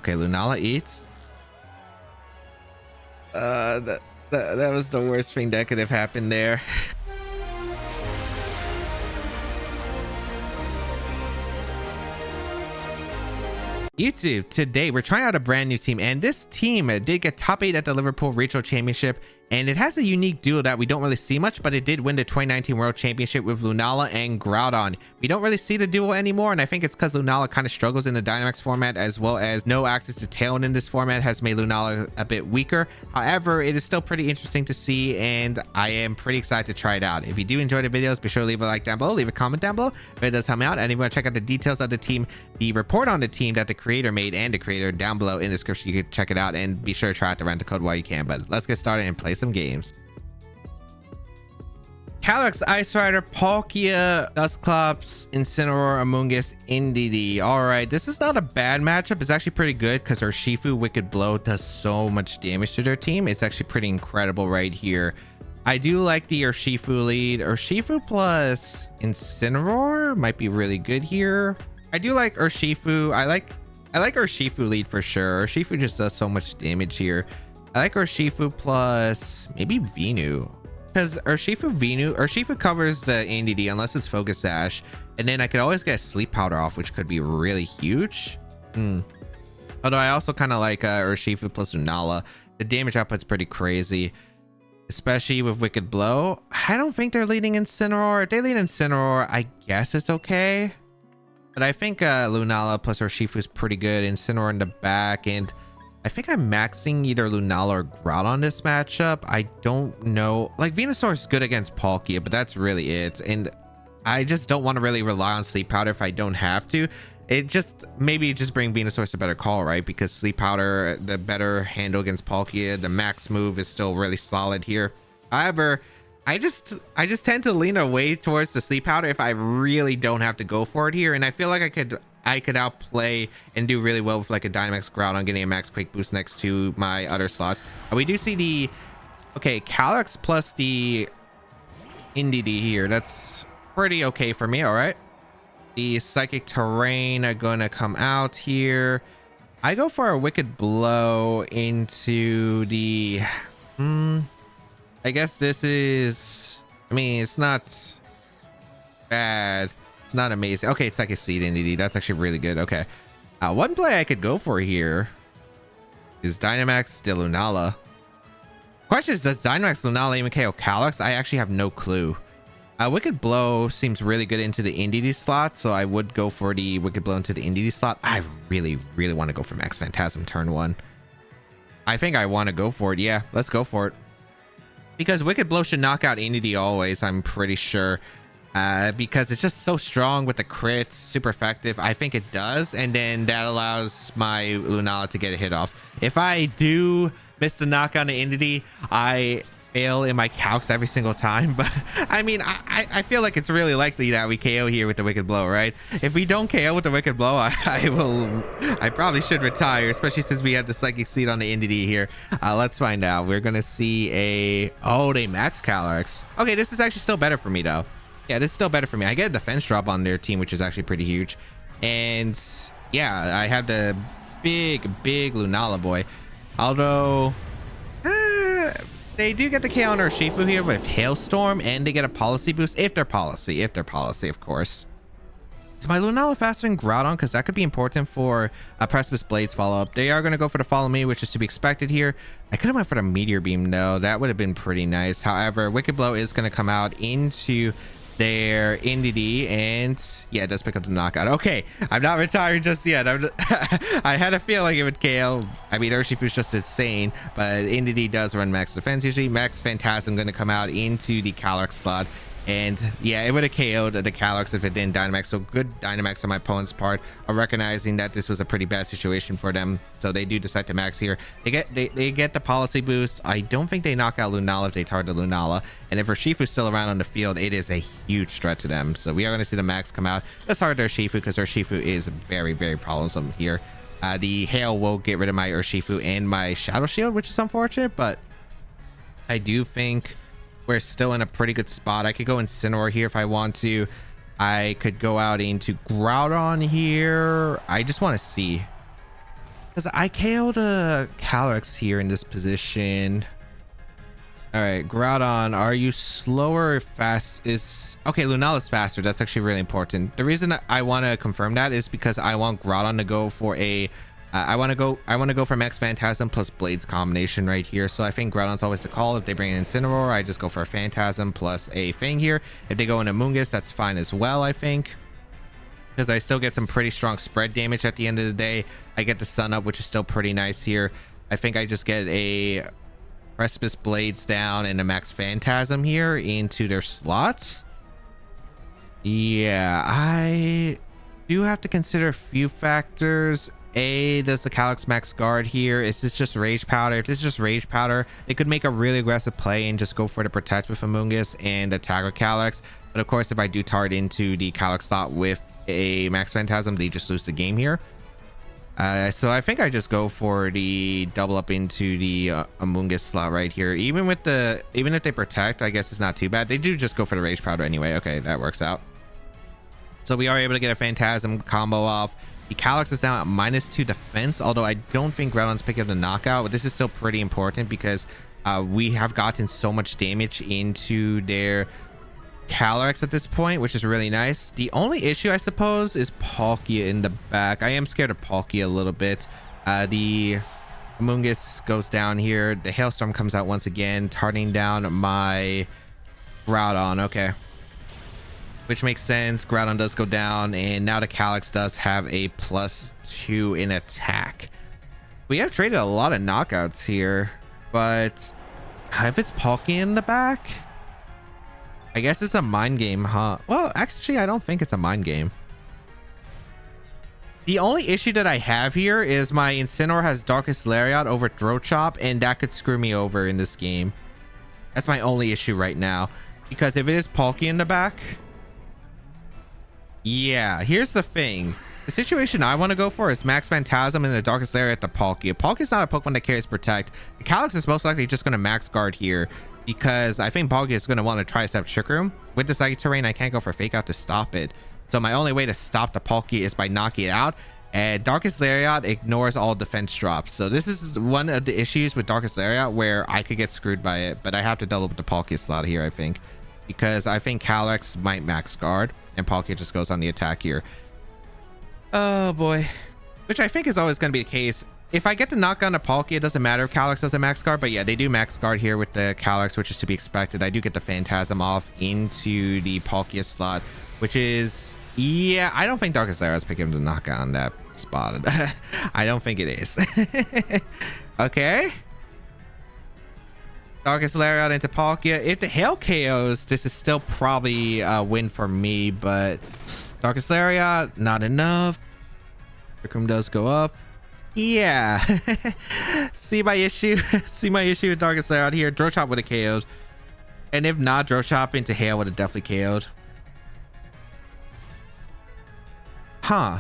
Okay, Lunala eats. That was the worst thing that could have happened there. YouTube, today we're trying out a brand new team, and this team did get top 8 at the Liverpool Regional Championship, and it has a unique duo that we don't really see much, but it did win the 2019 World Championship with Lunala and Groudon. We don't really see the duo anymore, and I think it's because Lunala kind of struggles in the Dynamax format, as well as no access to Tailwind in this format has made Lunala a bit weaker. However, it is still pretty interesting to see, and I am pretty excited to try it out. If you do enjoy the videos, be sure to leave a like down below, leave a comment down below if it does help me out, and if you want to check out the details of the team, the report on the team that the creator made and the creator down below in the description, you can check it out, and be sure to try out the rent code while you can. But let's get started and play some games. Calyrex, Ice Rider, Palkia, Dusclops, Incineroar, Amoonguss, Indeedee. All right, this is not a bad matchup. It's actually pretty good because Urshifu Wicked Blow does so much damage to their team. It's actually pretty incredible right here. I do like the Urshifu lead. Urshifu plus Incineroar might be really good here. I do like Urshifu. I like Urshifu lead for sure. Urshifu just does so much damage here. I like Urshifu plus maybe Venu. Because Urshifu covers the Indeedee unless it's Focus Sash, and then I could always get Sleep Powder off, which could be really huge. Although I also kind of like Urshifu plus Lunala. The damage output's pretty crazy, especially with Wicked Blow. I don't think they're leading Incineroar. If they lead Incineroar, I guess it's okay. But I think Lunala plus Urshifu is pretty good. Incineroar in the back, and I think I'm maxing either Lunala or Groudon this matchup. I don't know. Like, Venusaur is good against Palkia, but that's really it. And I just don't want to really rely on Sleep Powder if I don't have to. Maybe just bring Venusaur to a better call, right? Because Sleep Powder, the better handle against Palkia. The max move is still really solid here. However, I just tend to lean away towards the Sleep Powder if I really don't have to go for it here. And I feel like I could outplay and do really well with like a Dynamax Groudon getting a max Quake boost next to my other slots. We do see the Calyrex plus the Indeedee here. That's pretty okay for me. All right, the Psychic Terrain are gonna come out here. I go for a Wicked Blow into the I guess this is, I mean, it's not bad. It's not amazing. Okay, it's like a Seed Indeedee. That's actually really good. Okay. One play I could go for here is Dynamax de Lunala. Question is, does Dynamax Lunala even KO Calyrex? I actually have no clue. Wicked Blow seems really good into the Indeedee slot, so I would go for the Wicked Blow into the Indeedee slot. I really, really want to go for Max Phantasm turn 1. I think I want to go for it. Yeah, let's go for it. Because Wicked Blow should knock out Indeedee always, I'm pretty sure. Because it's just so strong with the crits, super effective. I think it does, and then that allows my Lunala to get a hit off. If I do miss the knockout of Indeedee, I fail in my calcs every single time. But I mean, I feel like it's really likely that we KO here with the Wicked Blow, right? If we don't KO with the Wicked Blow, I probably should retire, especially since we have the Psychic Seed on the Indeedee here. Let's find out. We're gonna see they max Calyrex. Okay, this is actually still better for me though. Yeah, this is still better for me. I get a defense drop on their team, which is actually pretty huge. And yeah, I have the big Lunala boy. Although they do get the KO on Urshifu here with Hailstorm, and they get a policy boost if they're policy, of course. Is my Lunala faster than Groudon? Because that could be important for a Precipice Blades follow-up. They are going to go for the Follow Me, which is to be expected here. I could have went for the Meteor Beam though. That would have been pretty nice. However, Wicked Blow is going to come out into their Indeedee, and yeah, it does pick up the knockout. Okay, I'm not retired just yet. I had a feeling it would KO. I mean, Urshifu's just insane, but Indeedee does run max defense usually. Max Phantasm going to come out into the Calyrex slot, and yeah, it would have KO'd the Calyrex if it didn't Dynamax. So good Dynamax on my opponent's part of recognizing that this was a pretty bad situation for them, so they do decide to max here. They get the policy boost. I don't think they knock out Lunala if they target Lunala, and if Urshifu's still around on the field, it is a huge threat to them. So we are going to see the max come out. Let's target Urshifu because Urshifu is very, very problemsome here. The Hail will get rid of my Urshifu and my Shadow Shield, which is unfortunate, but I do think we're still in a pretty good spot. I could go Incineroar here if I want to. I could go out into Groudon here. I just want to see. Because I KO'd a Calyx here in this position. All right, Groudon, are you slower or fast? Is okay, Lunala's faster. That's actually really important. The reason I want to confirm that is because I want Groudon to go for a I want to go for Max Phantasm plus Blades combination right here. So I think Groudon's always the call. If they bring in Incineroar, I just go for a Phantasm plus a Fang here. If they go into Amoonguss, that's fine as well, I think, because I still get some pretty strong spread damage at the end of the day. I get the Sun Up, which is still pretty nice here. I think I just get a Precipice Blades down and a Max Phantasm here into their slots. Yeah, I do have to consider a few factors. Does the Calyx max guard here? Is this just Rage Powder? If this is just Rage Powder, they could make a really aggressive play and just go for the Protect with Amoonguss and attack with Calyx. But of course, if I do target into the Calyx slot with a Max Phantasm, they just lose the game here. So I think I just go for the double up into the Amoonguss slot right here. Even if they protect, I guess it's not too bad. They do just go for the Rage Powder anyway. Okay, that works out. So we are able to get a Phantasm combo off. The Calyx is down at -2 defense, although I don't think Groudon's picking up the knockout. But this is still pretty important because we have gotten so much damage into their Calyx at this point, which is really nice. The only issue, I suppose, is Palkia in the back. I am scared of Palkia a little bit. The Amoonguss goes down here. The Hailstorm comes out once again, targeting down my Groudon. Okay, which makes sense. Groudon does go down, and now the Calyx does have a +2 in attack. We have traded a lot of knockouts here, but if it's Palkia in the back, I guess it's a mind game, huh? Well, actually, I don't think it's a mind game. The only issue that I have here is my Incineroar has Darkest Lariat over Throat Chop, and that could screw me over in this game. That's my only issue right now, because if it is Palkia in the back, yeah, here's the thing. The situation I want to go for is Max Phantasm and the Darkest Lariat to Palkia. Palkia's not a Pokemon that carries Protect. The Calyx is most likely just going to max guard here, because I think Palkia is going to want to try to set Trick Room. With the Psychic Terrain, I can't go for Fake Out to stop it. So my only way to stop the Palkia is by knocking it out. And Darkest Lariat ignores all defense drops. So this is one of the issues with Darkest Lariat where I could get screwed by it. But I have to double with the Palkia slot here, I think, because I think Calyx might max guard and Palkia just goes on the attack here. Oh boy. Which I think is always going to be the case. If I get to knock down the Palkia, it doesn't matter if Calyx does a max guard, but yeah, they do max guard here with the Calyx, which is to be expected. I do get the Phantasm off into the Palkia slot, which is, yeah, I don't think Darkest Lariat is picking him to knock on that spot. I don't think it is. Okay. Darkest Lariat into Palkia. If the Hail KOs, this is still probably a win for me, but Darkest Lariat, not enough. Trick Room does go up. Yeah. See my issue? See my issue with Darkest Lariat here. Throat Chop would have KO'd. And if not, Throat Chop into Hail would have definitely KO'd. Huh.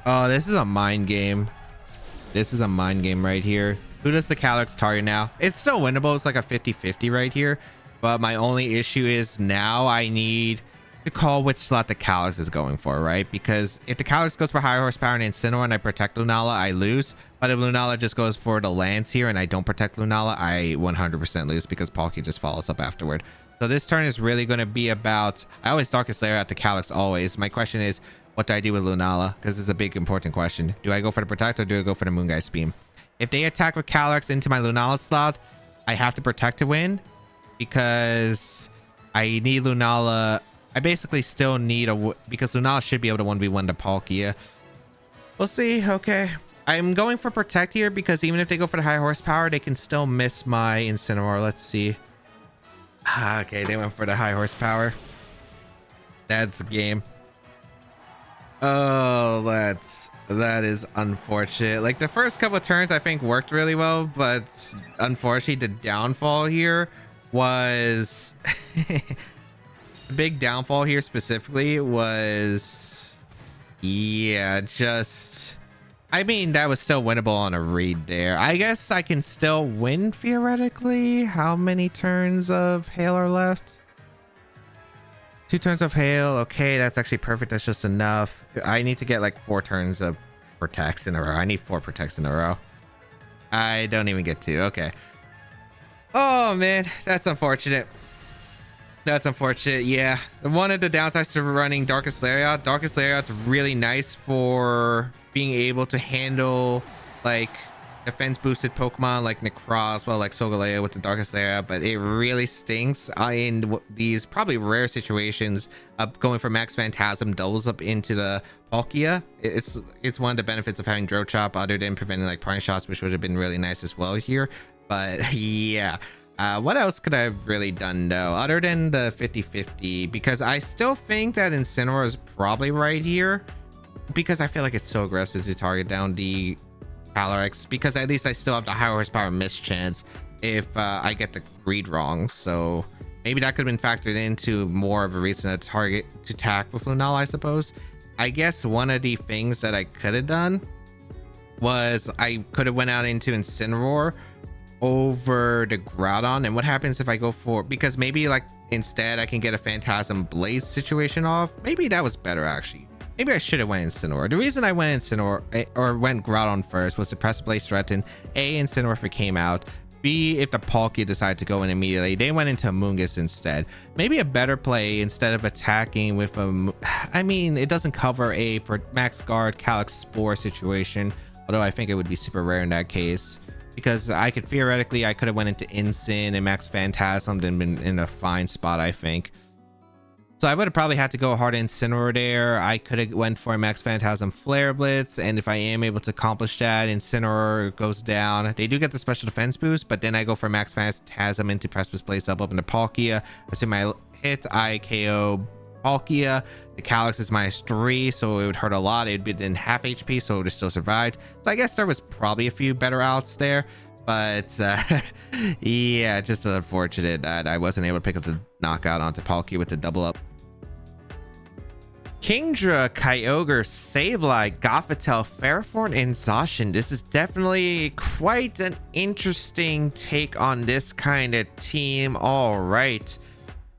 Oh, this is a mind game. This is a mind game right here. Who does the Calyx target now? It's still winnable. It's like a 50-50 right here. But my only issue is now I need to call which slot the Calyx is going for, right? Because if the Calyx goes for high horsepower and Incineroar and I protect Lunala, I lose. But if Lunala just goes for the Lance here and I don't protect Lunala, I 100% lose because Palkia just follows up afterward. So this turn is really going to be about, I always Darkest Lariat to Calyx always. My question is, what do I do with Lunala? Because this is a big important question. Do I go for the Protect or do I go for the Moongeist Beam? If they attack with Calyx into my Lunala slot, I have to Protect to win because I need Lunala. I basically still need because Lunala should be able to 1v1 to Palkia. We'll see. Okay. I'm going for Protect here because even if they go for the high horsepower, they can still miss my Incineroar. Let's see. Okay, they went for the high horsepower. That's the game. Oh, that is unfortunate. Like the first couple of turns I think worked really well, but unfortunately the downfall here was the big downfall here specifically was, yeah, just, I mean, that was still winnable on a read there. I guess I can still win theoretically. How many turns of Hail are left? 2 turns of hail. Okay, that's actually perfect. That's just enough. I need to get like 4 turns of protects in a row. I need 4 protects in a row. I don't even get 2. Okay. Oh man, that's unfortunate. That's unfortunate. Yeah, one of the downsides to running Darkest Lariat's really nice for being able to handle like defense boosted Pokemon like Necros, well, like Solgaleo with the Darkest Lariat, but it really stinks in these probably rare situations of going for Max Phantasm doubles up into the Palkia. It's one of the benefits of having Drill Chop, other than preventing like parting shots, which would have been really nice as well here. But yeah. What else could I have really done though, other than the 50-50? Because I still think that Incineroar is probably right here, because I feel like it's so aggressive to target down the Calyrex, because at least I still have the high horsepower miss chance if I get the read wrong. So maybe that could have been factored into more of a reason to target to attack with Lunala, I suppose. I guess one of the things that I could have done was I could have went out into Incineroar over the Groudon. And what happens if I go for, because maybe like instead I can get a Phantasm Blaze situation off. Maybe that was better actually. Maybe I should have went Incineroar. The reason I went Incineroar or went Groudon first was to press Blaze Threaten. A, Incineroar if it came out. B, if the Palkia decided to go in immediately. They went into Amoonguss instead. Maybe a better play instead of attacking with a, I mean, it doesn't cover a Max Guard Calyx Spore situation, although I think it would be super rare in that case. Because I could theoretically, I could have went into Incin and Max Phantasm and been in a fine spot, I think. So I would have probably had to go hard Incineroar there. I could have went for a Max Phantasm Flare Blitz, and if I am able to accomplish that, Incineroar goes down. They do get the special defense boost, but then I go for Max Phantasm into Precipice Blaze up into Palkia. Assuming I hit, I KO Palkia. The Calyx is -3, so it would hurt a lot. It would be in half HP, so it would have still survived. So I guess there was probably a few better outs there, but yeah, just unfortunate that I wasn't able to pick up the knockout onto Palkia with the double up. Kingdra, Kyogre, Sableye, Gothitelle, Ferrothorn, and Zacian. This is definitely quite an interesting take on this kind of team. All right.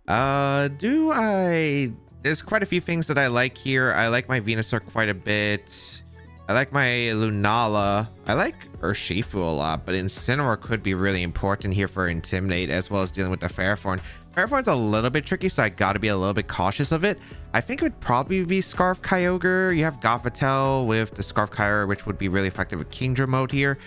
There's quite a few things that I like here. I like my Venusaur quite a bit. I like my Lunala. I like Urshifu a lot, but Incineroar could be really important here for Intimidate, as well as dealing with the Ferrothorn. Ferrothorn's a little bit tricky, so I gotta be a little bit cautious of it. I think it would probably be Scarf Kyogre. You have Gothitelle with the Scarf Kyogre, which would be really effective with Kingdra mode here.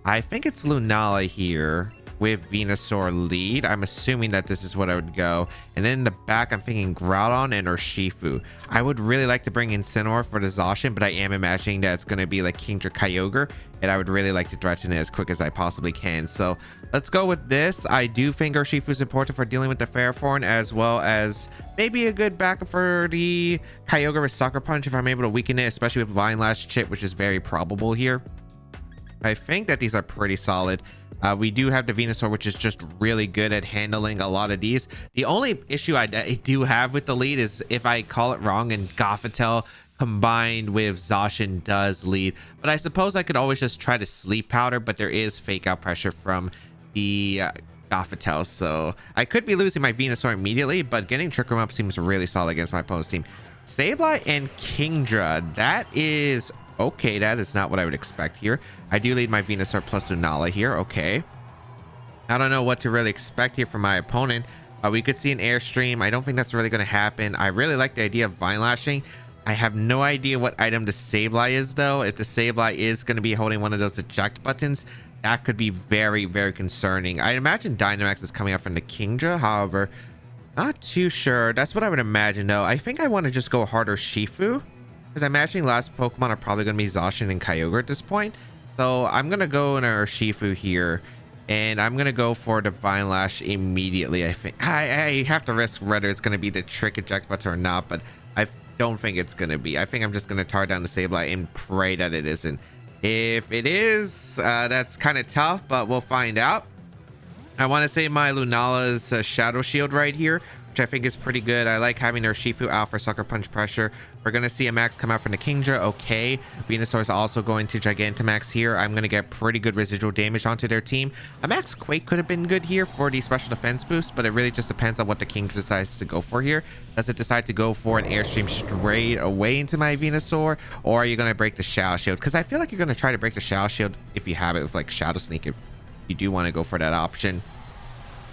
I think it's Lunala here with Venusaur lead. I'm assuming that this is what I would go. And then in the back, I'm thinking Groudon and Urshifu. I would really like to bring in Incineroar for the Zacian, but I am imagining that it's going to be like Kingdra Kyogre, and I would really like to threaten it as quick as I possibly can. So let's go with this. I do think Urshifu is important for dealing with the Ferrothorn, as well as maybe a good backup for the Kyogre with Sucker Punch if I'm able to weaken it, especially with Vine Lash Chip, which is very probable here. I think that these are pretty solid. We do have the Venusaur, which is just really good at handling a lot of these. The only issue I do have with the lead is if I call it wrong and Gothitelle combined with Zacian does lead. But I suppose I could always just try to Sleep Powder, but there is fake out pressure from the Gothitelle. So I could be losing my Venusaur immediately, but getting Trick Room up seems really solid against my opponent's team. Sableye and Kingdra, that is okay. That is not what I would expect here. I do lead my Venusaur plus Lunala here. Okay, I don't know what to really expect here from my opponent. We could see an Airstream. I don't think that's really going to happen. I really like the idea of Vine Lashing. I have no idea what item the Sableye is though. If the Sableye is going to be holding one of those eject buttons, that could be very, very concerning. I imagine Dynamax is coming up from the Kingdra. However, not too sure. That's what I would imagine though. I think I want to just go harder Shifu, because I'm imagining last Pokemon are probably going to be Zacian and Kyogre at this point. So I'm going to go in a Urshifu here, and I'm going to go for Divine Lash immediately. I think I have to risk whether it's going to be the Trick Eject Button or not, but I don't think it's going to be. I think I'm just going to tar down the Sableye and pray that it isn't. If it is, that's kind of tough, but we'll find out. I want to say my Lunala's Shadow Shield right here which I think is pretty good. I like having their Shifu out for Sucker Punch pressure. We're going to see a max come out from the Kingdra. Okay. Venusaur is also going to Gigantamax here. I'm going to get pretty good residual damage onto their team. A max Quake could have been good here for the special defense boost, but it really just depends on what the Kingdra decides to go for here. Does it decide to go for an Airstream straight away into my Venusaur, or are you going to break the Shadow Shield? Because I feel like you're going to try to break the Shadow Shield if you have it with like Shadow Sneak, if you do want to go for that option.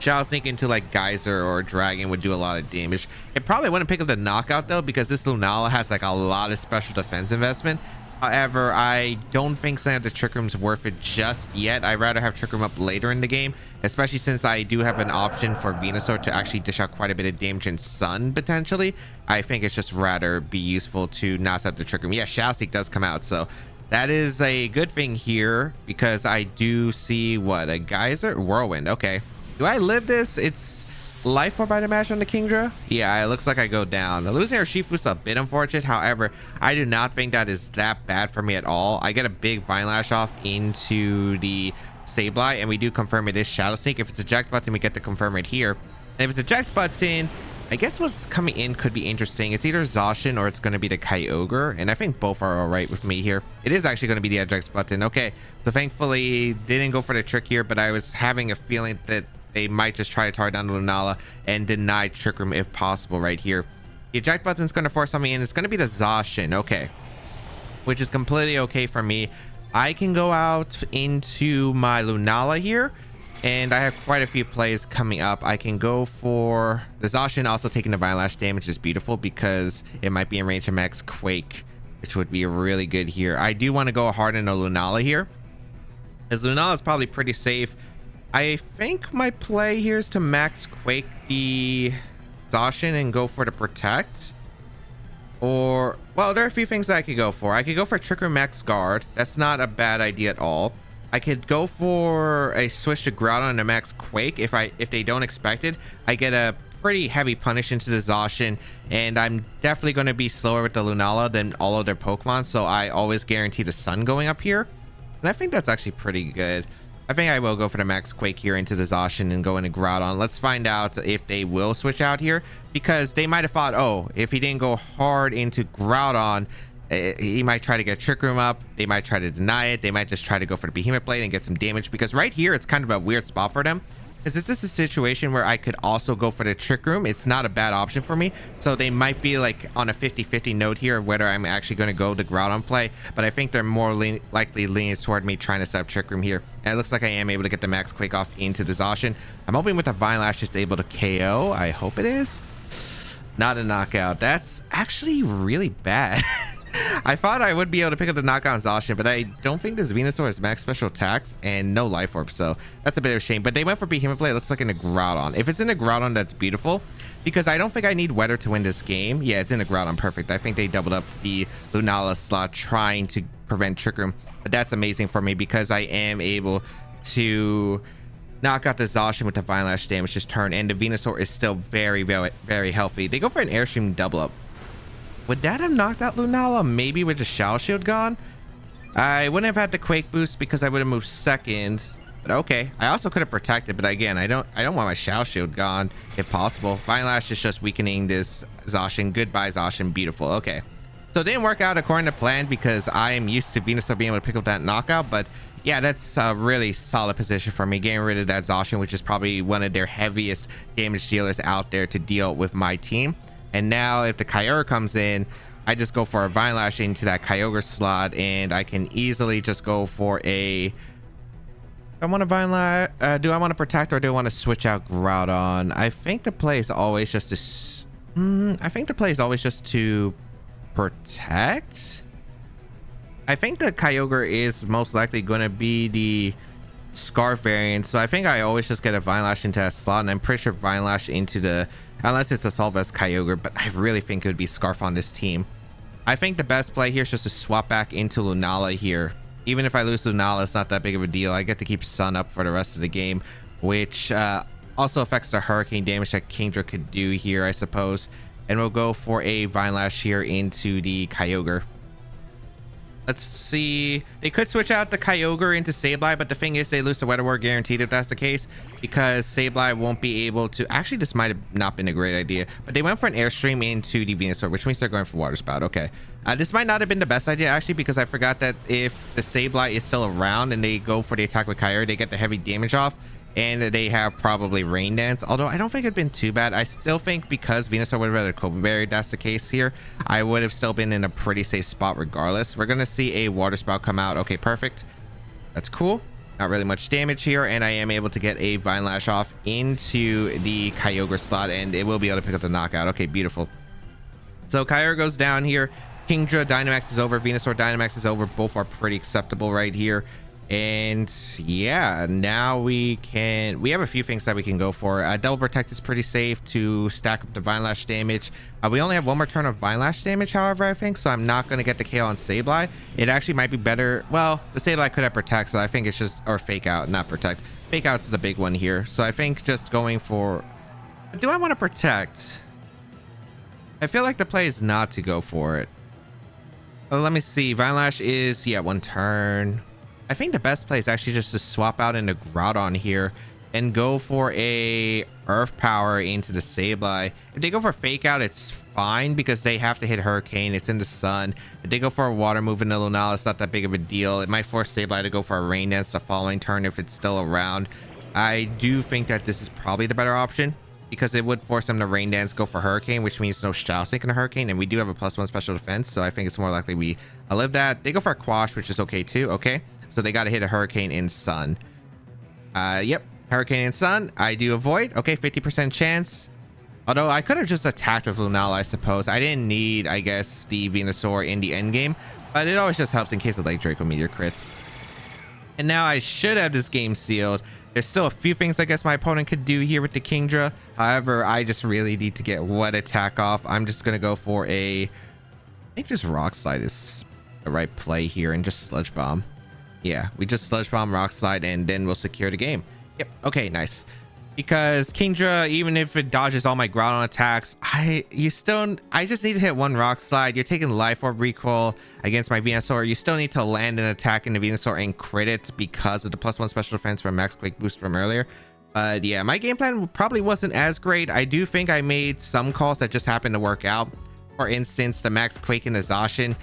Shadow Sneak into like Geyser or Dragon would do a lot of damage. It probably wouldn't pick up the knockout though, because this Lunala has like a lot of special defense investment. However, I don't think some of the Trick Room's worth it just yet. I'd rather have Trick Room up later in the game, especially since I do have an option for Venusaur to actually dish out quite a bit of damage in Sun potentially. I think it's just rather be useful to not set up the Trick Room. Yeah, Shadow Sneak does come out, so that is a good thing here, because I do see what, a Geyser Whirlwind. Okay. Do I live this? It's life or by the match on the Kingdra. Yeah, it looks like I go down. Losing our Shifu is a bit unfortunate. However, I do not think that is that bad for me at all. I get a big Vine Lash off into the Sableye, and we do confirm it is Shadow Sneak. If it's eject button, we get to confirm it here. And if it's eject button, I guess what's coming in could be interesting. It's either Zacian or it's going to be the Kyogre, and I think both are all right with me here. It is actually going to be the eject button. Okay, so thankfully didn't go for the trick here, but I was having a feeling that they might just try to target down Lunala and deny Trick Room if possible right here. The eject button is going to force something in. It's going to be the Zacian. Okay, which is completely okay for me. I can go out into my Lunala here, and I have quite a few plays coming up. I can go for the Zacian. Also taking the Vine Lash damage is beautiful because it might be in range of Max Quake, which would be really good here. I do want to go hard in a Lunala here, as Lunala is probably pretty safe. I think my play here is to Max Quake the Zacian and go for the Protect. Or, well, there are a few things that I could go for. I could go for Trick Room Max Guard. That's not a bad idea at all. I could go for a switch to Groudon and a Max Quake. If they don't expect it, I get a pretty heavy punish into the Zacian, and I'm definitely going to be slower with the Lunala than all of their Pokemon, so I always guarantee the Sun going up here. And I think that's actually pretty good. I think I will go for the Max Quake here into the Zacian and go into Groudon. Let's find out if they will switch out here, because they might have thought, oh, if he didn't go hard into Groudon, he might try to get Trick Room up. They might try to deny it. They might just try to go for the Behemoth Blade and get some damage, because right here it's kind of a weird spot for them, because it's just a situation where I could also go for the Trick Room. It's not a bad option for me, so they might be like on a 50-50 note here of whether I'm actually going to go the Groudon play, but I think they're more likely leaning toward me trying to set up Trick Room here. And it looks like I am able to get the Max Quake off into the Zacian. I'm hoping with the Vine Lash it's able to KO. I hope it is. Not a knockout. That's actually really bad. I thought I would be able to pick up the knockout on Zacian, but I don't think this Venusaur has max special attacks and no life orb, so that's a bit of a shame. But they went for Behemoth Blade. It looks like in a Groudon. If it's in a Groudon, that's beautiful, because I don't think I need Weather to win this game. Yeah, it's in a Groudon. Perfect. I think they doubled up the Lunala slot trying to prevent Trick Room, but that's amazing for me because I am able to knock out the Zacian with the Vine Lash damage this turn, and the Venusaur is still very, very, very healthy. They go for an Airstream double up. Would that have knocked out Lunala? Maybe with the Shadow Shield gone? I wouldn't have had the Quake boost because I would have moved second. But okay. I also could have protected, but again, I don't want my Shadow Shield gone if possible. Vine Lash is just weakening this Zacian. Goodbye, Zacian. Beautiful. Okay. So it didn't work out according to plan because I am used to Venusaur being able to pick up that knockout, but yeah, that's a really solid position for me, getting rid of that Zacian, which is probably one of their heaviest damage dealers out there to deal with my team. And now if the Kyogre comes in, I just go for a Vine Lash into that Kyogre slot, and I can easily just go for a... I want to Vine Lash. Do I want to protect or do I want to switch out Groudon? I think the play is always just to... I think the play is always just to protect. I think the Kyogre is most likely going to be the Scarf variant, so I think I always just get a Vine Lash into that slot, and I'm pretty sure Vine Lash into the... Unless it's a Solvest Kyogre, but I really think it would be Scarf on this team. I think the best play here is just to swap back into Lunala here. Even if I lose Lunala, it's not that big of a deal. I get to keep Sun up for the rest of the game, which also affects the Hurricane damage that Kingdra could do here, I suppose. And we'll go for a Vine Lash here into the Kyogre. Let's see. They could switch out the Kyogre into Sableye, but the thing is they lose the Weather War guaranteed if that's the case, because Sableye won't be able to. Actually, this might have not been a great idea, but they went for an Airstream into the Venusaur, which means they're going for Water Spout. Okay. This might not have been the best idea, actually, because I forgot that if the Sableye is still around and they go for the attack with Kyogre, they get the heavy damage off. And they have probably Rain Dance, although I don't think it'd been too bad. I still think because Venusaur would have had a Kobe Berry, that's the case here, I would have still been in a pretty safe spot regardless. We're gonna see a Water Spout come out. Okay, perfect. That's cool. Not really much damage here, and I am able to get a Vine Lash off into the Kyogre slot, and it will be able to pick up the knockout. Okay, beautiful. So Kyogre goes down here. Kingdra Dynamax is over. Venusaur Dynamax is over. Both are pretty acceptable right here. And yeah, now we have a few things that we can go for. Double Protect is pretty safe to stack up the Vine Lash damage. We only have one more turn of Vine Lash damage, however, I think, so I'm not going to get the KO on Sableye. It actually might be better. Well, the Sableye could have Protect, so I think it's just, or Fake Out, not Protect. Fake Out's the big one here, so I think just going for, do I want to Protect? I feel like the play is not to go for it. Let me see. Vine Lash is, yeah, one turn. I think the best play is actually just to swap out into Groudon here and go for a Earth Power into the Sableye. If they go for Fake Out, it's fine because they have to hit Hurricane. It's in the sun. If they go for a Water Move into Lunala, it's not that big of a deal. It might force Sableye to go for a Rain Dance the following turn if it's still around. I do think that this is probably the better option, because it would force them to Rain Dance, go for Hurricane, which means no Shadow Sneak in a Hurricane, and we do have a +1 special defense, so I think it's more likely we live that. They go for a Quash, which is okay too. Okay, so they got to hit a Hurricane in Sun. Yep, Hurricane in Sun. I do avoid. Okay, 50% chance. Although I could have just attacked with Lunala, I suppose. I didn't need, I guess, the Venusaur in the end game, but it always just helps in case of like Draco Meteor crits. And now I should have this game sealed. There's still a few things I guess my opponent could do here with the Kingdra. However, I just really need to get what attack off. I'm just going to go for I think just Rock Slide is the right play here, and just Sludge Bomb. Yeah, we just Sludge Bomb, Rock Slide, and then we'll secure the game. Yep. Okay, nice. Because Kingdra, even if it dodges all my Groudon attacks, I just need to hit one Rock Slide. You're taking Life Orb recoil against my Venusaur. You still need to land an attack in the Venusaur and crit it because of the +1 special defense from Max Quake boost from earlier. But yeah, my game plan probably wasn't as great. I do think I made some calls that just happened to work out. For instance, the Max Quake and the Zacian,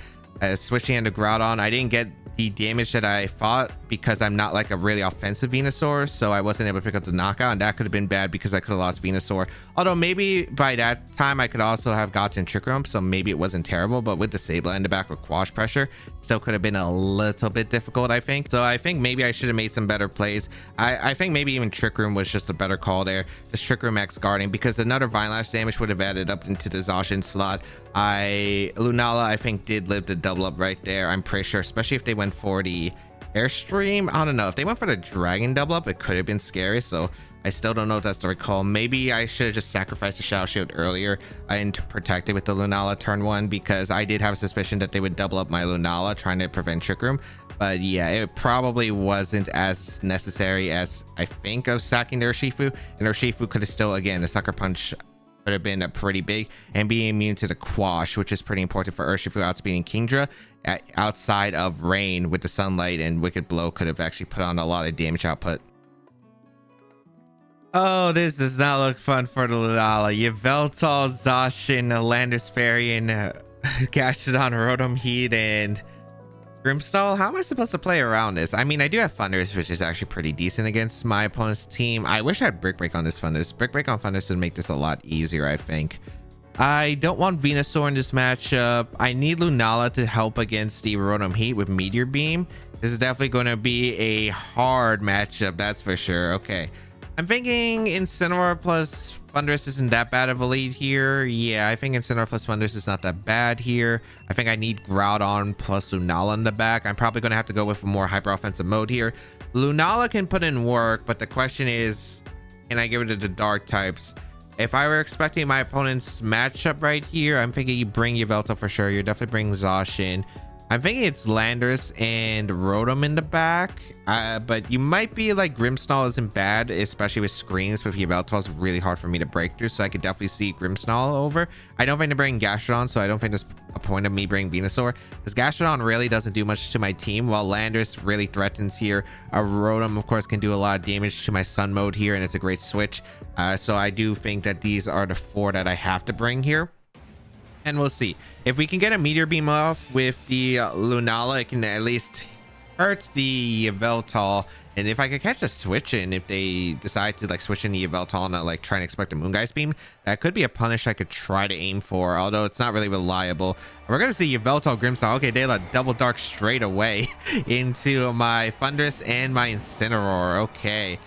switching into Groudon, I didn't get the damage that I thought because I'm not like a really offensive Venusaur, so I wasn't able to pick up the knockout, and that could have been bad because I could have lost Venusaur. Although maybe by that time I could also have gotten Trick Room, so maybe it wasn't terrible, but with the Sableye in the back with Quash Pressure, still could have been a little bit difficult, I think. So I think maybe I should have made some better plays. I think maybe even Trick Room was just a better call there. Just Trick Room X guarding, because another Vine Lash damage would have added up into the Zacian slot. Lunala, I think, did live the double up right there. I'm pretty sure, especially if they went for the Airstream. I don't know. If they went for the Dragon double up, it could have been scary. So I still don't know if that's the right call. Maybe I should have just sacrificed the Shadow Shield earlier and protected with the Lunala turn 1, because I did have a suspicion that they would double up my Lunala trying to prevent Trick Room. But yeah, it probably wasn't as necessary as I think of sacking their Urshifu. And Urshifu could have still, again, the Sucker Punch would have been pretty big, and being immune to the Quash, which is pretty important for Urshifu outspeeding Kingdra. Outside of Rain with the Sunlight and Wicked Blow could have actually put on a lot of damage output. Oh, this does not look fun for the Lunala. Yveltal, Zacian, Landis-Farian, Gastrodon, Rotom Heat, and Grimstall. How am I supposed to play around this? I mean, I do have Thundurus, which is actually pretty decent against my opponent's team. I wish I had Brick Break on this Thundurus. Brick Break on Thundurus would make this a lot easier, I think. I don't want Venusaur in this matchup. I need Lunala to help against the Rotom Heat with Meteor Beam. This is definitely going to be a hard matchup, that's for sure. Okay. I'm thinking Incineroar plus Thundurus isn't that bad of a lead here. Yeah, I think Incineroar plus Thundurus is not that bad here. I think I need Groudon plus Lunala in the back. I'm probably going to have to go with a more hyper offensive mode here. Lunala can put in work, but the question is, can I give it to the dark types? If I were expecting my opponent's matchup right here, I'm thinking you bring Yveltal for sure. You definitely bring Zacian. I'm thinking it's Landorus and Rotom in the back, but you might be like Grimmsnarl isn't bad, especially with screens. With Yveltal, it's really hard for me to break through, so I could definitely see Grimmsnarl over. I don't think to bring Gastrodon, so I don't think there's a point of me bringing Venusaur, because Gastrodon really doesn't do much to my team, while Landorus really threatens here. A Rotom, of course, can do a lot of damage to my Sun mode here, and it's a great switch. So I do think that these are the 4 that I have to bring here. And we'll see if we can get a Meteor Beam off with the Lunala. It can at least hurt the Yveltal, and if I could catch a switch in, if they decide to like switch in the Yveltal and not like try and expect a Moongeist Beam, that could be a punish I could try to aim for, although it's not really reliable. We're gonna see Yveltal Grimmsnarl. Okay, they let double dark straight away into my Thundurus and my Incineroar. Okay,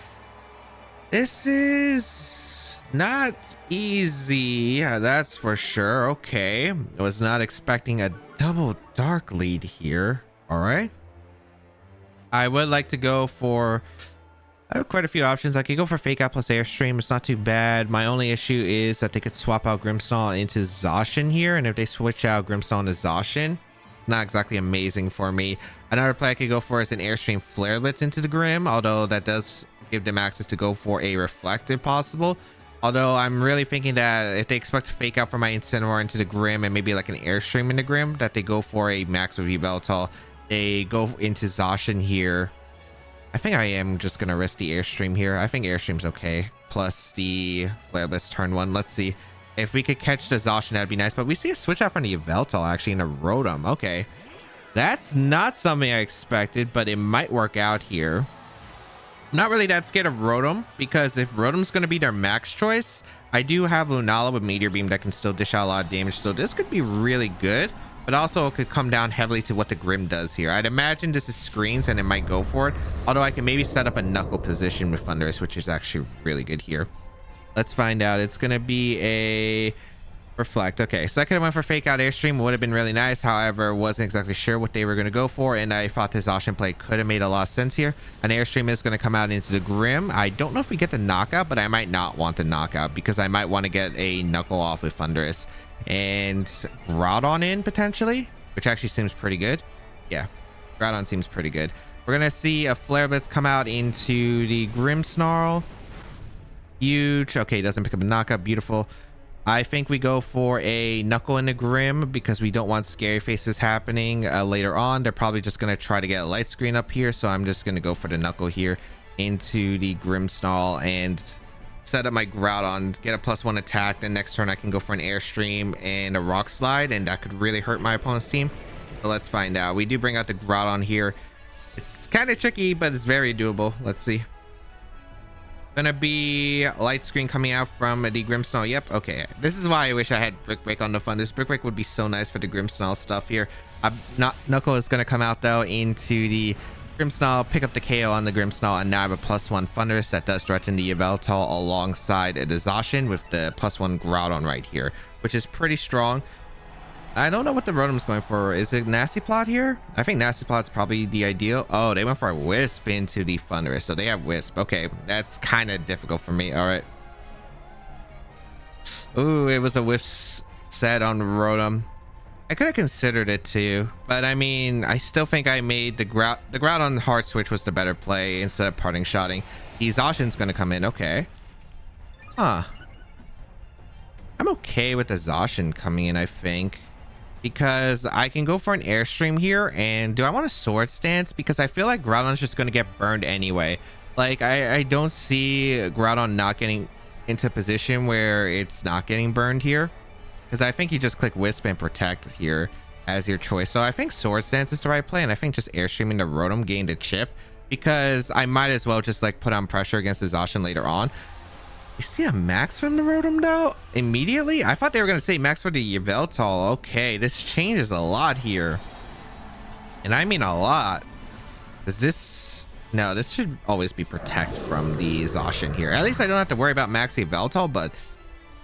this is not easy, that's for sure. Okay, I was not expecting a double dark lead here. All right, I would like to go for, I have quite a few options. I could go for Fake Out plus Airstream. It's not too bad. My only issue is that they could swap out Grimmsnarl into Zacian here, and if they switch out Grimmsnarl into Zacian, it's not exactly amazing for me. Another play I could go for is an Airstream Flare Blitz into the Grim, although that does give them access to go for a Reflect if possible. Although I'm really thinking that if they expect to Fake Out for my Incineroar into the Grim and maybe like an Airstream in the Grim, that they go for a max with Yveltal. They go into Zacian here. I think I am just going to risk the Airstream here. I think Airstream's okay. Plus the Flare Blitz turn 1. Let's see. If we could catch the Zacian, that'd be nice. But we see a switch out from the Yveltal actually in a Rotom. Okay. That's not something I expected, but it might work out here. I'm not really that scared of Rotom, because if Rotom's going to be their max choice, I do have Lunala with Meteor Beam that can still dish out a lot of damage, so this could be really good, but also it could come down heavily to what the Grim does here. I'd imagine this is screens and it might go for it, although I can maybe set up a Knuckle position with Thundurus, which is actually really good here. Let's find out. It's going to be a Reflect. Okay, so I could have went for Fake Out Airstream. Would have been really nice. However, wasn't exactly sure what they were going to go for, and I thought this Zacian play could have made a lot of sense here. An Airstream is going to come out into the Grim. I don't know if we get the knockout, but I might not want the knockout because I might want to get a Knuckle off with Thundurus and Groudon in potentially, which actually seems pretty good. Yeah, Groudon seems pretty good. We're going to see a Flare Blitz come out into the Grimmsnarl. Huge. Okay, doesn't pick up a knockout. Beautiful. I think we go for a Knuckle in the Grim because we don't want scary faces happening later on. They're probably just going to try to get a light screen up here, so I'm just going to go for the Knuckle here into the Grimmsnarl and set up my Groudon, get a +1 attack. Then next turn I can go for an Airstream and a Rock Slide, and that could really hurt my opponent's team. So let's find out. We do bring out the Groudon here. It's kind of tricky, but it's very doable. Let's see. Gonna be a light screen coming out from the Grimmsnarl. Yep. Okay, this is why I wish I had Brick Break on the fun. This Brick Break would be so nice for the Grimmsnarl stuff here. Knuckle is gonna come out though into the Grimmsnarl, pick up the KO on the Grimmsnarl, and now I have a +1 Thundurus that does threaten the Yveltal alongside the Zacian with the +1 Groudon right here, which is pretty strong. I don't know what the Rotom's going for. Is it Nasty Plot here? I think Nasty Plot's probably the ideal. Oh, they went for a Wisp into the Thundurus, so they have Wisp. Okay, that's kind of difficult for me. All right. Ooh, it was a Wisp set on Rotom. I could have considered it too, but I mean, I still think I made the Groudon hard switch was the better play instead of parting shotting. The Zacian's going to come in. Okay. Huh. I'm okay with the Zacian coming in, I think, because I can go for an Airstream here. And do I want a Sword Stance? Because I feel like Groudon's just going to get burned anyway. Like, I don't see Groudon not getting into a position where it's not getting burned here, because I think you just click Wisp and Protect here as your choice. So I think Sword Stance is the right play, and I think just Airstreaming the Rotom gained a chip, because I might as well just like put on pressure against the Zacian later on. You see a max from the Rotom though? Immediately? I thought they were going to say max for the Yveltal. Okay, this changes a lot here. And I mean a lot. Is this... No, this should always be Protect from the Zacian here. At least I don't have to worry about max Yveltal, but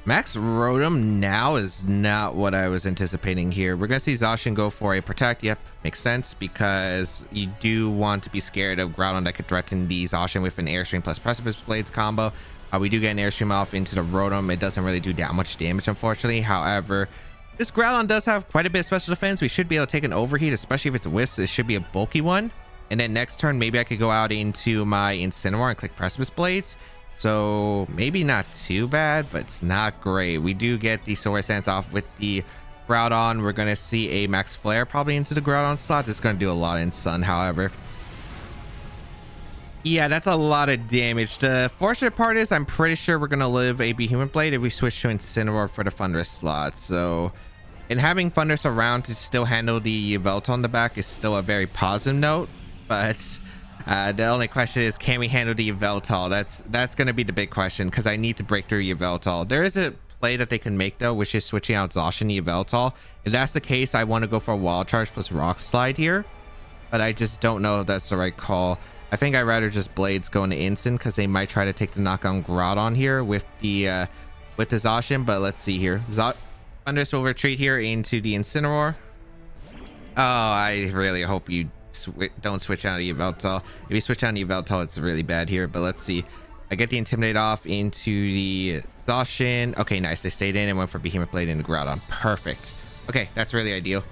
max Rotom now is not what I was anticipating here. We're going to see Zacian go for a Protect. Yep, makes sense, because you do want to be scared of Groudon that could threaten the Zacian with an Airstream plus Precipice Blades combo. We do get an Airstream off into the Rotom. It doesn't really do that much damage, unfortunately. However, This Groudon does have quite a bit of special defense. We should be able to take an overheat, especially if it's a Wisp. It should be a bulky one. And then next turn, maybe I could go out into my Incineroar and click Precipice Blades. So maybe not too bad, but it's not great. We do get the Solar Stance off with the Groudon. We're going to see a Max Flare probably into the Groudon slot. This is going to do a lot in Sun, however. Yeah, that's a lot of damage. The fortunate part is I'm pretty sure we're going to live a Behemoth Blade if we switch to Incineroar for the Thunderous slot. So, and having Thunderous around to still handle the Yveltal on the back is still a very positive note. But the only question is, can we handle the Yveltal? That's going to be the big question, because I need to break through Yveltal. There is a play that they can make, though, which is switching out Zacian Yveltal. If that's the case, I want to go for a Wild Charge plus Rock Slide here. But I just don't know if that's the right call. I think I'd rather just Blades go into Instant, because they might try to take the knockdown Groudon here with the Zacian. But let's see here. Thunderous will retreat here into the Incineroar. Oh, I really hope you don't switch out Yveltal. If you switch out Yveltal, it's really bad here. But let's see. I get the Intimidate off into the Zacian. Okay, nice. They stayed in and went for Behemoth Blade into Groudon. Perfect. Okay, that's really ideal.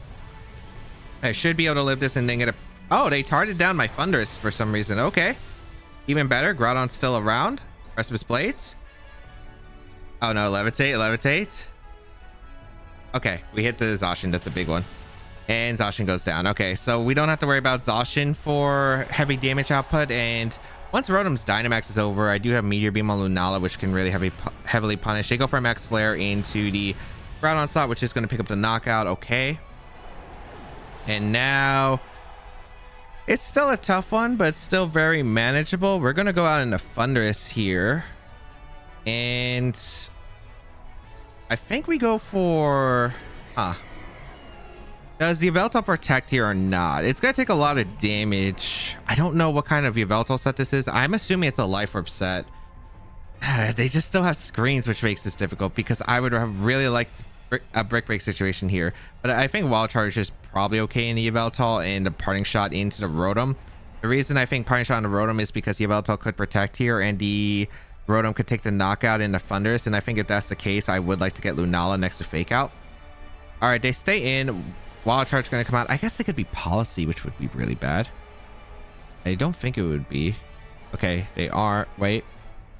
I should be able to live this and then get a... Oh, they targeted down my Thunderous for some reason. Okay. Even better. Groudon's still around. Precipice Blades. Oh, no. Levitate. Okay, we hit the Zacian. That's a big one. And Zacian goes down. Okay, so we don't have to worry about Zacian for heavy damage output. And once Rotom's Dynamax is over, I do have Meteor Beam on Lunala, which can really heavily punish. They go for a Max Flare into the Groudon slot, which is going to pick up the knockout. Okay. And now it's still a tough one, but it's still very manageable. We're going to go out into Thunderous here. And I think we go for... Does the Yveltal protect here or not? It's going to take a lot of damage. I don't know what kind of Yveltal set this is. I'm assuming it's a Life Orb set. They just still have screens, which makes this difficult, because I would have really liked a Brick Break situation here. But I think Wild Charge is probably okay in the Yveltal and a Parting Shot into the Rotom. The reason I think Parting Shot into Rotom is because Yveltal could protect here and the Rotom could take the knockout into Thunderous. And I think if that's the case, I would like to get Lunala next to Fake Out. All right, they stay in. Wild Charge going to come out. I guess it could be Policy, which would be really bad. I don't think it would be. Okay, they are. Wait.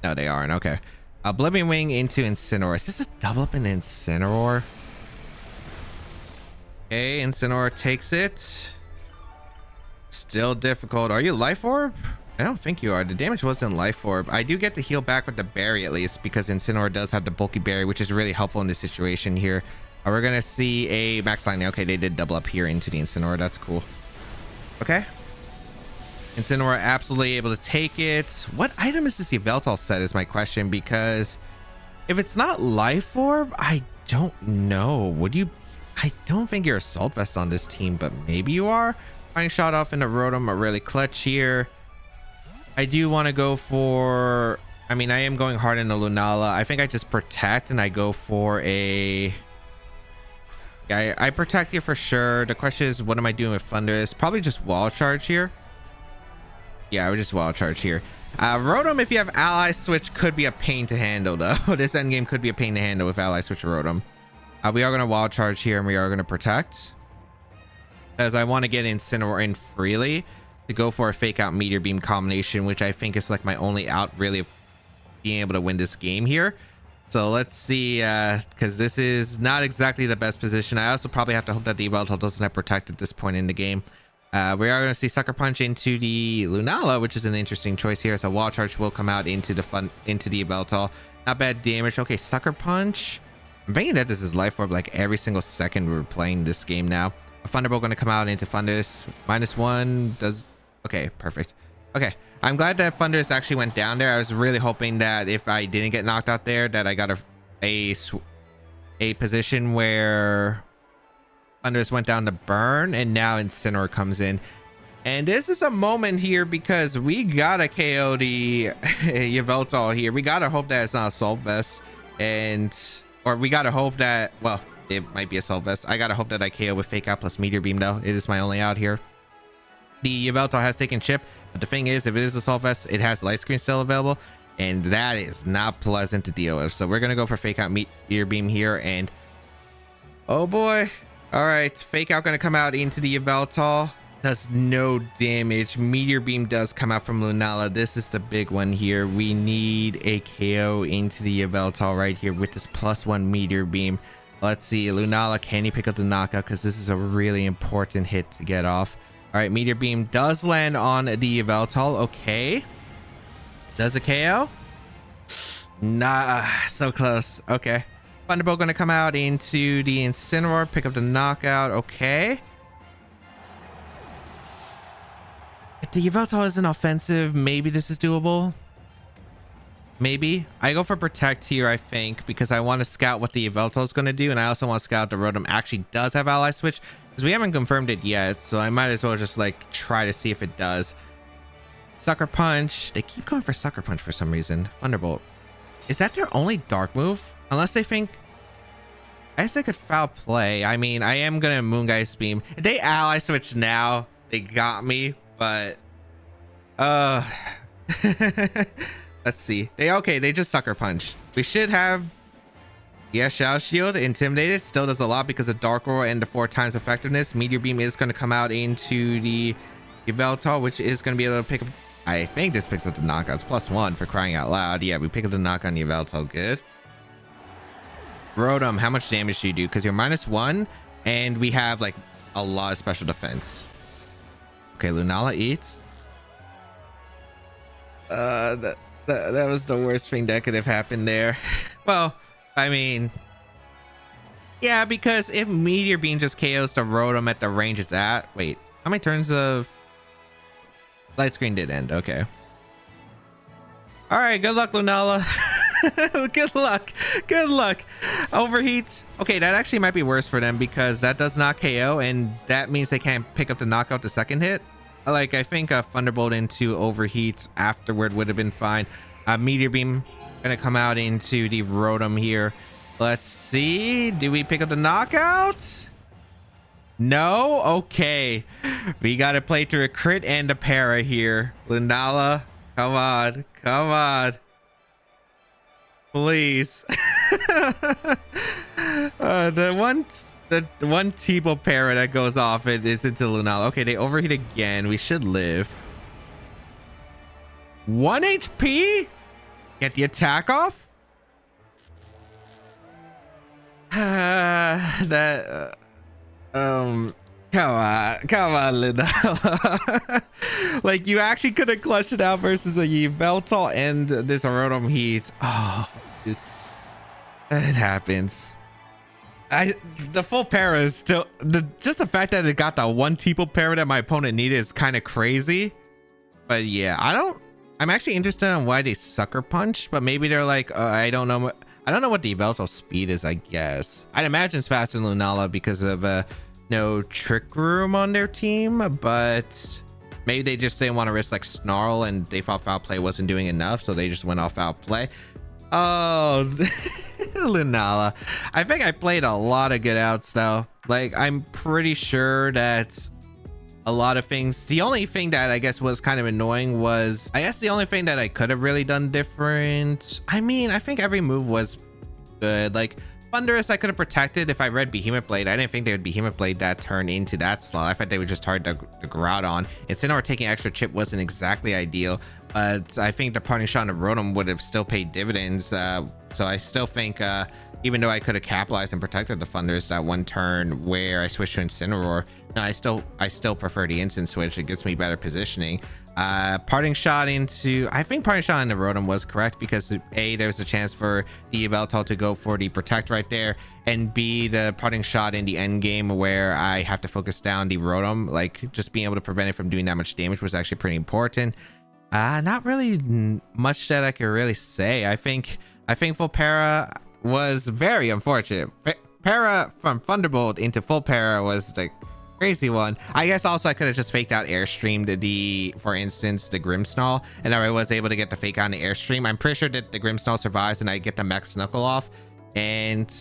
No, they aren't. Okay. Oblivion Wing into Incineroar. Is this a double up in Incineroar? Okay, Incineroar takes it. Still difficult. Are you Life Orb? I don't think you are. The damage wasn't Life Orb. I do get to heal back with the Berry at least, because Incineroar does have the bulky Berry, which is really helpful in this situation here. We're going to see a Max Lightning. Okay, they did double up here into the Incineroar. That's cool. Okay. Incineroar absolutely able to take it. What item is this Yveltal set is my question, because if it's not Life Orb, I don't know. Would you... I don't think you're Assault Vest on this team, but maybe you are. Finding Shot off into Rotom are really clutch here. I do want to go for... I mean, I am going hard into Lunala. I think I just protect and I go for a... Yeah, I protect you for sure. The question is, what am I doing with Thunderous? Probably just Wall Charge here. Yeah, I would just Wall Charge here. Rotom, if you have Ally Switch, could be a pain to handle, though. This endgame could be a pain to handle with Ally Switch Rotom. We are going to Wild Charge here, and we are going to protect. As I want to get Incineroar in freely to go for a Fake Out Meteor Beam combination, which I think is like my only out, really, of being able to win this game here. So let's see, because this is not exactly the best position. I also probably have to hope that the Yveltal doesn't have Protect at this point in the game. We are going to see Sucker Punch into the Lunala, which is an interesting choice here. So Wall Charge will come out into the Yveltal. Not bad damage. Okay, Sucker Punch. I'm thinking that this is Life Orb like every single second we're playing this game now. A Thunderbolt going to come out into Thunderous. -1 does... Okay, perfect. Okay, I'm glad that Thunderous actually went down there. I was really hoping that if I didn't get knocked out there, that I got a position where Thunderous went down to burn, and now Incineroar comes in. And this is the moment here, because we gotta KO the Yveltal here. We gotta hope that it's not Assault Vest, or we gotta hope that, well, it might be Assault Vest. I gotta hope that I KO with Fake Out plus Meteor Beam, though. It is my only out here. The Yveltal has taken chip, but the thing is, if it is Assault Vest, it has Light Screen still available, and that is not pleasant to deal with. So we're gonna go for Fake Out Meteor Beam here, and Oh boy. All right, fake out gonna come out into the Yveltal. Does no damage. Meteor beam does come out from Lunala. This is the big one here. We need a KO into the Yveltal right here with this +1 meteor beam. Let's see, Lunala, can you pick up the knockout? Because this is a really important hit to get off. All right, meteor beam does land on the Yveltal. Okay, does a KO? Nah, so close. Okay, Thunderbolt gonna come out into the Incineroar, pick up the knockout. Okay. If the Yveltal isn't offensive, maybe this is doable. Maybe. I go for Protect here, I think, because I want to scout what the Yveltal is going to do, and I also want to scout the Rotom actually does have Ally Switch, because we haven't confirmed it yet, so I might as well just, like, try to see if it does. Sucker Punch. They keep going for Sucker Punch for some reason. Thunderbolt. Is that their only Dark move? Unless they think... I guess they could Foul Play. I mean, I am going to Moongeist Beam. If they Ally Switch now, they got me. But let's see. They just Sucker Punch. We should have, yeah, Shadow Shield. Intimidated still does a lot because of Dark Roar and the 4 times effectiveness. Meteor Beam is going to come out into the Yveltal, which is going to be able to pick up, I think this picks up the knockouts +1 for crying out loud. Yeah, we pick up the knock on Yveltal. Good. Rotom, how much damage do you do? Because you're -1 and we have like a lot of special defense. Okay, Lunala eats. That was the worst thing that could have happened there. Well, I mean, yeah, because if Meteor Beam just KOs the Rotom at the range it's at. Wait, how many turns of Light Screen did end? Okay. All right, good luck, Lunala. Good luck. Good luck. Overheat. Okay, that actually might be worse for them because that does not KO, and that means they can't pick up the knockout the second hit. Like, I think a Thunderbolt into Overheat afterward would have been fine. Meteor Beam gonna come out into the Rotom here. Let's see. Do we pick up the knockout? No? Okay. We gotta play through a crit and a para here. Lunala, come on. Come on. Please. The one T-Bow para that goes off it is into Lunala. Okay, they overheat again. We should live. 1 HP? Get the attack off? Come on, Lunala. Like, you actually could have clutched it out versus a Yveltal and this Rotom Heat. Oh, dude. It happens. The full para is still just the fact that it got the one T-Bow para that my opponent needed is kind of crazy. But yeah, I'm actually interested in why they Sucker Punch, but maybe they're like, I don't know what the Yveltal speed is. I guess I'd imagine it's faster than Lunala because of no Trick Room on their team, but maybe they just didn't want to risk like Snarl and they thought Foul Play wasn't doing enough, so they just went off Foul Play. Oh, Lunala. I think I played a lot of good outs though. Like, I'm pretty sure that a lot of things, the only thing that I guess was kind of annoying was, I guess the only thing that I could have really done different, I mean, I think every move was good. Like Thunderous, I could have protected if I read Behemoth Blade. I didn't think they would Behemoth Blade that turn into that slot. I thought they would just target the Groudon. Incineroar taking extra chip wasn't exactly ideal, but I think the parting shot of Rotom would have still paid dividends. So I still think, even though I could have capitalized and protected the Thunderous that one turn where I switched to Incineroar, no, I still prefer the instant switch. It gets me better positioning. Parting shot into, I think parting shot into Rotom was correct because A, there's a chance for the Yveltal to go for the protect right there, and B, the parting shot in the end game where I have to focus down the Rotom, like just being able to prevent it from doing that much damage was actually pretty important. Not really much that I could really say. I think full para was very unfortunate. Para from Thunderbolt into full para was the crazy one. I guess also I could have just faked out airstreamed for instance, the Grimmsnarl, and I was able to get the fake out in the airstream. I'm pretty sure that the Grimmsnarl survives and I get the Mech Snuckle off, and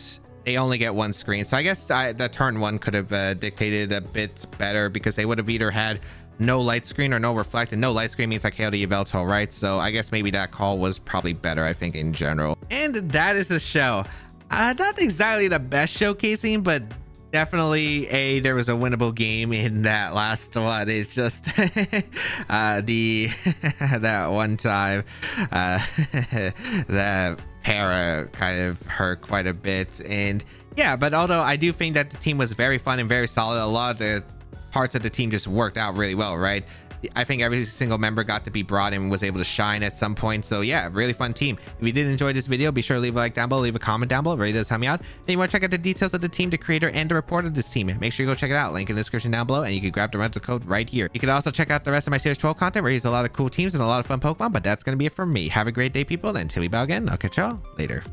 they only get one screen. So I guess the turn one could have dictated a bit better because they would have either had no light screen or no reflect, and no light screen means I KO the Yveltal, right? So I guess maybe that call was probably better, I think, in general. And that is the show. Not exactly the best showcasing, but definitely there was a winnable game in that last one. It's just the that one time the para kind of hurt quite a bit. And yeah, but although I do think that the team was very fun and very solid, a lot of the parts of the team just worked out really well, right? I think every single member got to be brought in and was able to shine at some point. So yeah, really fun team. If you did enjoy this video, be sure to leave a like down below, leave a comment down below. It really does help me out. If you want to check out the details of the team, the creator, and the report of this team, make sure you go check it out. Link in the description down below, and you can grab the rental code right here. You can also check out the rest of my Series 12 content where I use a lot of cool teams and a lot of fun Pokemon, but that's going to be it from me. Have a great day, people, and until we bow again, I'll catch y'all later.